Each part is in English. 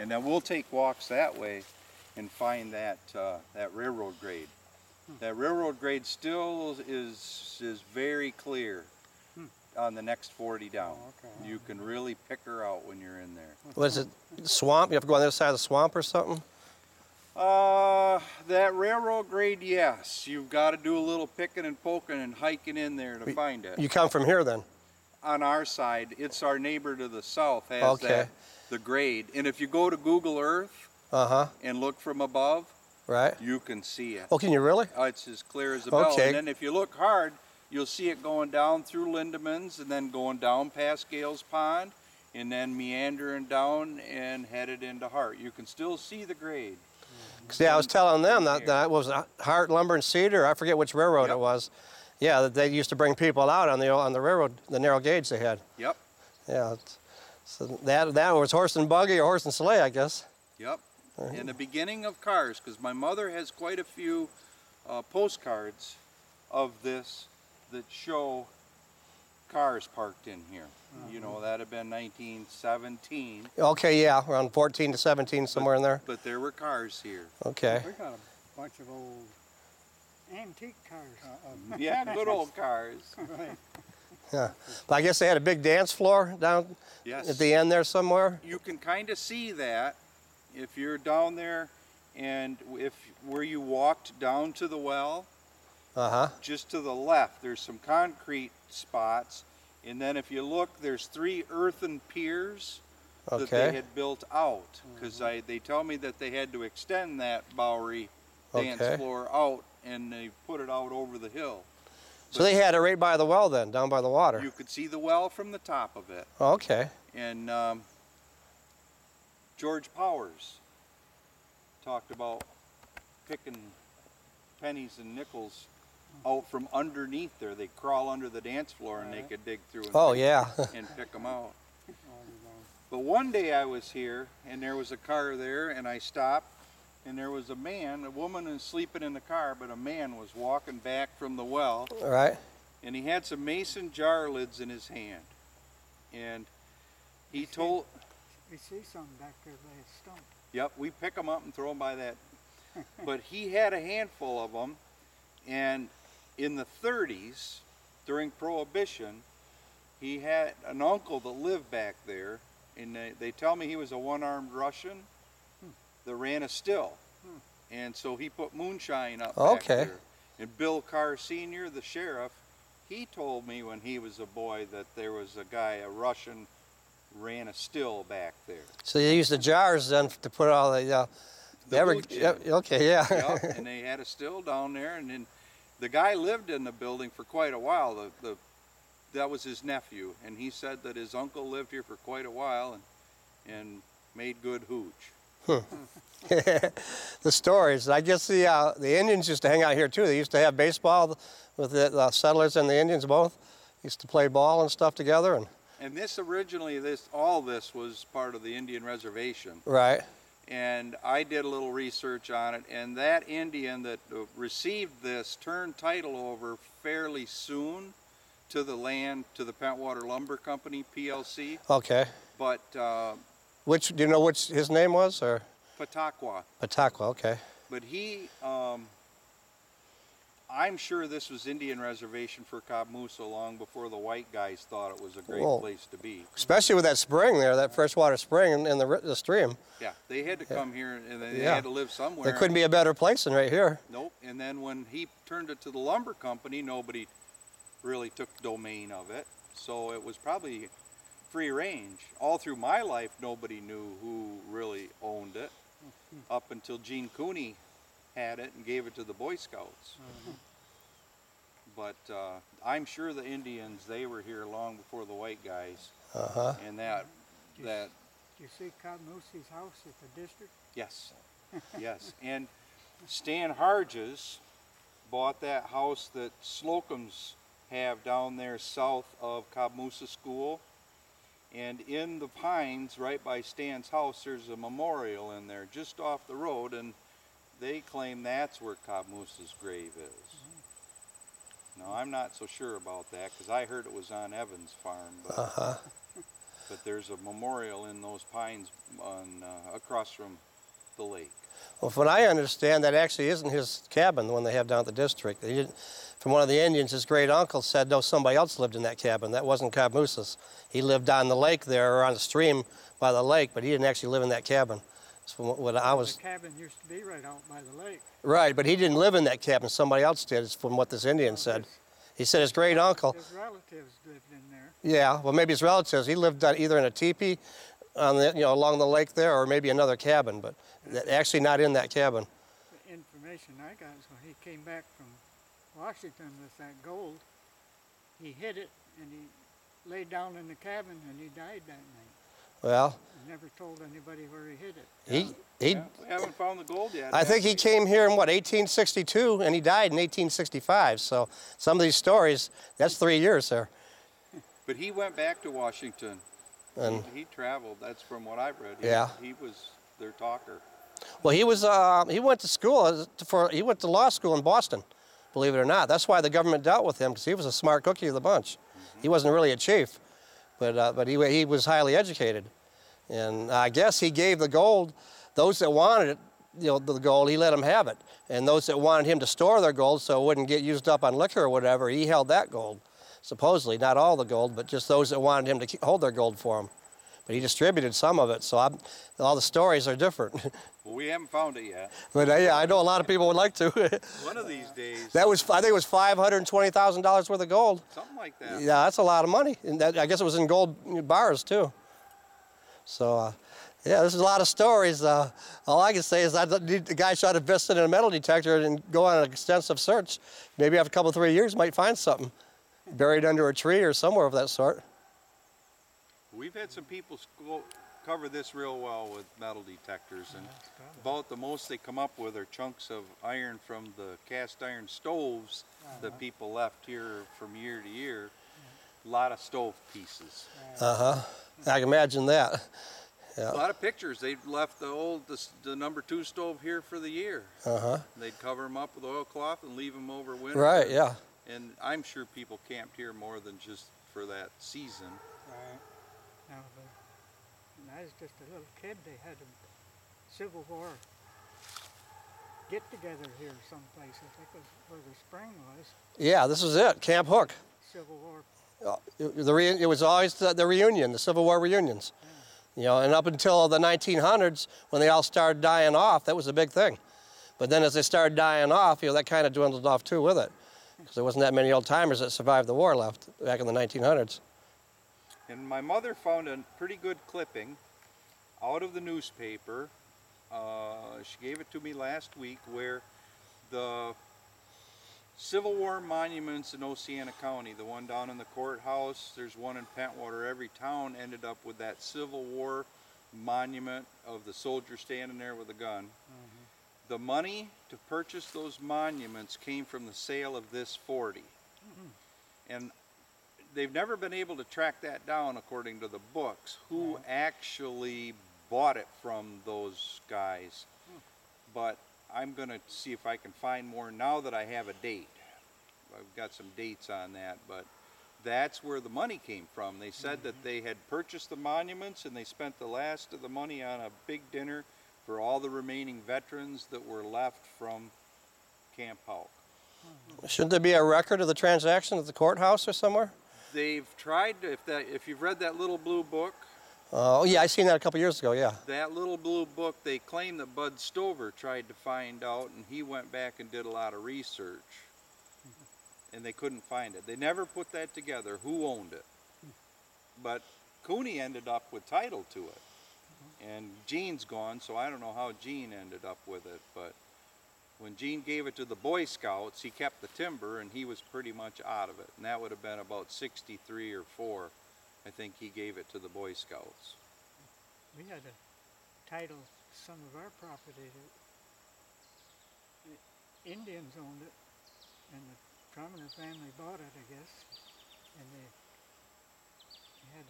And then we'll take walks that way and find that that railroad grade. That railroad grade still is very clear on the next 40 down. Oh, okay. You can really pick her out when you're in there. Was it swamp? You have to go on the other side of the swamp or something? That railroad grade, yes. You've got to do a little picking and poking and hiking in there to find it. You come from here then? On our side, it's our neighbor to the south has the grade. And if you go to Google Earth and look from above, right, you can see it. Oh, can you really? It's as clear as a bell. Okay. And then if you look hard, you'll see it going down through Lindemans and then going down past Gales Pond and then meandering down and headed into Hart. You can still see the grade. See, I was telling them that was Hart, Lumber, and Cedar. I forget which railroad it was. Yeah, that they used to bring people out on the railroad, the narrow gauge they had. Yep. Yeah. So that was horse and buggy or horse and sleigh, I guess. Yep. And the beginning of cars, because my mother has quite a few postcards of this that show cars parked in here. You know, that'd have been 1917. Okay, yeah, around 14 to 17, somewhere in there. But there were cars here. Okay. We got a bunch of old antique cars. Yeah, good old cars. Right. Yeah. But I guess they had a big dance floor down at the end there somewhere. You can kind of see that if you're down there and where you walked down to the well, just to the left, there's some concrete spots. And then if you look, there's 3 earthen piers that they had built out. Because they tell me that they had to extend that Bowery dance floor out, and they put it out over the hill. So they had it right by the well then, down by the water. You could see the well from the top of it. Okay. And George Powers talked about picking pennies and nickels out from underneath there. They crawl under the dance floor and they could dig through and pick them out. But one day I was here and there was a car there and I stopped and there was a woman was sleeping in the car, but a man was walking back from the well. Right. And he had some mason jar lids in his hand. And he told... We see some back there by a stump. Yep, we pick them up and throw them by that. But he had a handful of them, and in the 30s, during Prohibition, he had an uncle that lived back there, and they tell me he was a one-armed Russian that ran a still. And so he put moonshine up back there. And Bill Carr Sr., the sheriff, he told me when he was a boy that there was a guy, a Russian, ran a still back there. So they used the jars then to put all the okay, yeah. Yep, and they had a still down there, and then the guy lived in the building for quite a while. That was his nephew, and he said that his uncle lived here for quite a while and made good hooch. The stories. I guess the Indians used to hang out here too. They used to have baseball with the settlers and the Indians both. Used to play ball and stuff together. And this originally, all this was part of the Indian reservation. Right. And I did a little research on it, and that Indian that received this turned title over fairly soon to the land, to the Pentwater Lumber Company, PLC. Okay. But... do you know which his name was, or? Pataqua. Pataqua, okay. But he, I'm sure this was Indian reservation for Cabmusa long before the white guys thought it was a great place to be. Especially with that spring there, that freshwater spring in the stream. Yeah, they had to come here and they had to live somewhere. There couldn't be a better place than right here. Nope, and then when he turned it to the lumber company, nobody really took domain of it. So it was probably free range. All through my life, nobody knew who really owned it, up until Gene Cooney had it and gave it to the Boy Scouts. But I'm sure the Indians, they were here long before the white guys. And Did you see Cabmusa's house at the district? Yes, yes. And Stan Harges bought that house that Slocums have down there south of Cabmusa School. And in the pines, right by Stan's house, there's a memorial in there just off the road, and they claim that's where Cabmusa's grave is. Now, I'm not so sure about that, because I heard it was on Evans' farm. But But there's a memorial in those pines on across from the lake. Well, from what I understand, that actually isn't his cabin, the one they have down at the district. He didn't, from one of the Indians, his great uncle said, no, somebody else lived in that cabin. That wasn't Camp Houk's. He lived on the lake there, or on the stream by the lake, but he didn't actually live in that cabin. That's from what I was. The cabin used to be right out by the lake. Right, but he didn't live in that cabin. Somebody else did, is from what this Indian said. He said his great uncle. His relatives lived in there. Yeah, well, maybe his relatives. He lived either in a teepee on the, along the lake there, or maybe another cabin, but actually not in that cabin. The information I got is when he came back from Washington with that gold, he hid it and he laid down in the cabin and he died that night. Well, He never told anybody where he hid it. he Yeah, we haven't found the gold yet. I think he came here in, what, 1862, and he died in 1865. So some of these stories, that's 3 years there. But he went back to Washington. And He traveled. That's from what I've read. Yeah. He was their talker. well, he went to school he went to law school in Boston, believe it or not. That's why the government dealt with him, because he was a smart cookie of the bunch. He wasn't really a chief, but he was highly educated, and I guess he gave the gold. Those that wanted it, the gold, he let them have it, and those that wanted him to store their gold so it wouldn't get used up on liquor or whatever, he held that gold. Supposedly, not all the gold, but just those that wanted him to hold their gold for him. But he distributed some of it, so all the stories are different. Well, we haven't found it yet. But yeah, I know a lot of people would like to. One of these days. I think it was $520,000 worth of gold. Something like that. Yeah, that's a lot of money. And I guess it was in gold bars too. So, yeah, there's a lot of stories. All I can say is the guy should have invested in a metal detector and go on an extensive search. Maybe after a couple, 3 years, might find something buried under a tree or somewhere of that sort. We've had some people cover this real well with metal detectors, and about the most they come up with are chunks of iron from the cast iron stoves that people left here from year to year. A lot of stove pieces. I can imagine that. Yeah. A lot of pictures. They left the number 2 stove here for the year. They'd cover them up with oilcloth and leave them over winter. Right, yeah. And I'm sure people camped here more than just for that season. Right. Now, when I was just a little kid, they had a Civil War get-together here someplace. I think it was where the spring was. Yeah, this was it, Camp Houk. Civil War. It was always the reunion, the Civil War reunions. And up until the 1900s, when they all started dying off, that was a big thing. But then as they started dying off, that kind of dwindled off too with it. Because there wasn't that many old-timers that survived the war left back in the 1900s. And my mother found a pretty good clipping out of the newspaper. She gave it to me last week, where the Civil War monuments in Oceana County, the one down in the courthouse, there's one in Pentwater, every town ended up with that Civil War monument of the soldier standing there with a gun. The money to purchase those monuments came from the sale of this 40. And they've never been able to track that down, according to the books, who actually bought it from those guys. But I'm going to see if I can find more now that I have a date. I've got some dates on that, but that's where the money came from. They said that they had purchased the monuments and they spent the last of the money on a big dinner for all the remaining veterans that were left from Camp Houk. Shouldn't there be a record of the transaction at the courthouse or somewhere? They've tried, if you've read that little blue book. Oh, yeah, I seen that a couple years ago, yeah. That little blue book, they claim that Bud Stover tried to find out, and he went back and did a lot of research, and they couldn't find it. They never put that together, who owned it. But Cooney ended up with title to it, and Gene's gone, so I don't know how Gene ended up with it, but when Gene gave it to the Boy Scouts, he kept the timber, and he was pretty much out of it, and that would have been about 63 or 4. I think he gave it to the Boy Scouts. We had to title some of our property. The Indians owned it, and the Trommater family bought it, I guess. And they had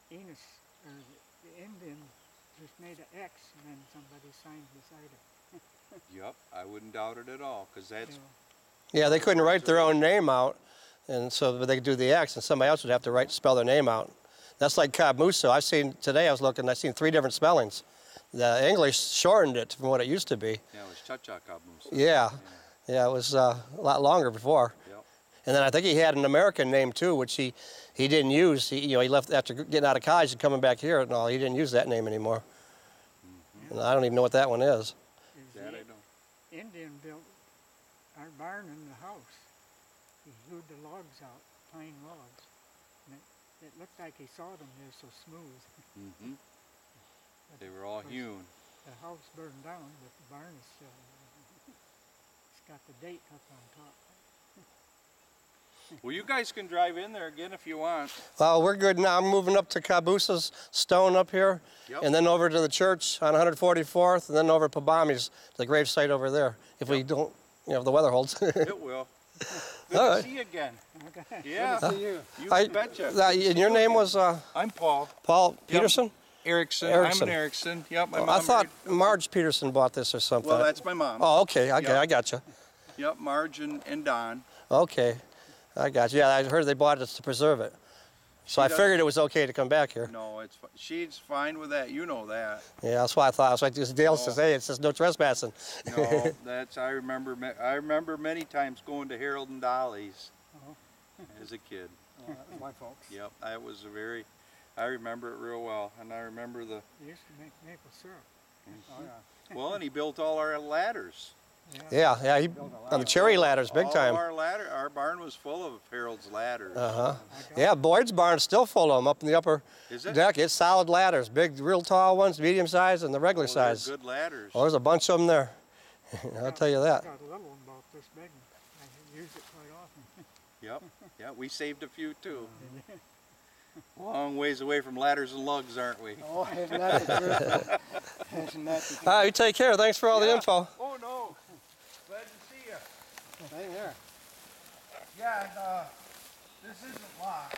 Enos, or the Indian just made an X, and then somebody signed beside it. Yep, I wouldn't doubt it at all, because that's... Yeah, they couldn't write their own name out, and so they could do the X, and somebody else would have to spell their name out. That's like Cabuso. I've seen, today I was looking, I've seen 3 different spellings. The English shortened it from what it used to be. Yeah, it was Cha-Cha Caboose. Yeah. Yeah, it was a lot longer before. Yep. And then I think he had an American name too, which he didn't use. He left after getting out of college and coming back here and all. He didn't use that name anymore. And I don't even know what that one is. That I don't. Indian built our barn in the house. He hewed the logs out, pine logs. And it looked like he sawed them. They were so smooth. Mm-hmm. They were all hewn. The house burned down, but the barn is still. It's got the date up on top. Well, you guys can drive in there again if you want. Well, we're good now. I'm moving up to Cabusa's stone up here, Yep. and then over to the church on 144th, and then over to Pabami's, the grave site over there. If we don't, if the weather holds. It will. Good All to right. see you again. Okay. Yeah. Good to see you. You betcha. And your name was I'm Paul Paul Peterson? Erickson. Erickson. I'm an Erickson. Yep. My I mom thought married- Marge Peterson bought this or something. Well, that's my mom. Oh, okay. Yep. I got you. Yep. Marge and Don. Okay, I got you. Yeah, I heard they bought it to preserve it. So I does- figured it was okay to come back here. No, she's fine with that. You know that. Yeah, that's why I thought. I was like, this Dale Oh. says, hey, it says no trespassing. No, I remember many times going to Harold and Dolly's as a kid. My folks. Yep. I remember it real well, and I remember the. They used to make maple syrup. Oh yeah. Well, and he built all our ladders. Yeah, he, on the cherry ladders, big all time. Our barn was full of Harold's ladders. Yeah, Boyd's barn's still full of them up in the upper Is it? deck. It's solid ladders, big, real tall ones, medium size, and the regular Oh, they're size. good ladders. Oh, there's a bunch of them there. I'll tell you I that. got a little one about this big. I use it quite often. Yep. Yeah, we saved a few too. Long ways away from ladders and lugs, aren't we? Oh, isn't that the truth? Isn't that the truth? All right, you take care. Thanks for all the Yeah. info. Oh no. Glad to see you. Same here. Yeah, and this isn't locked.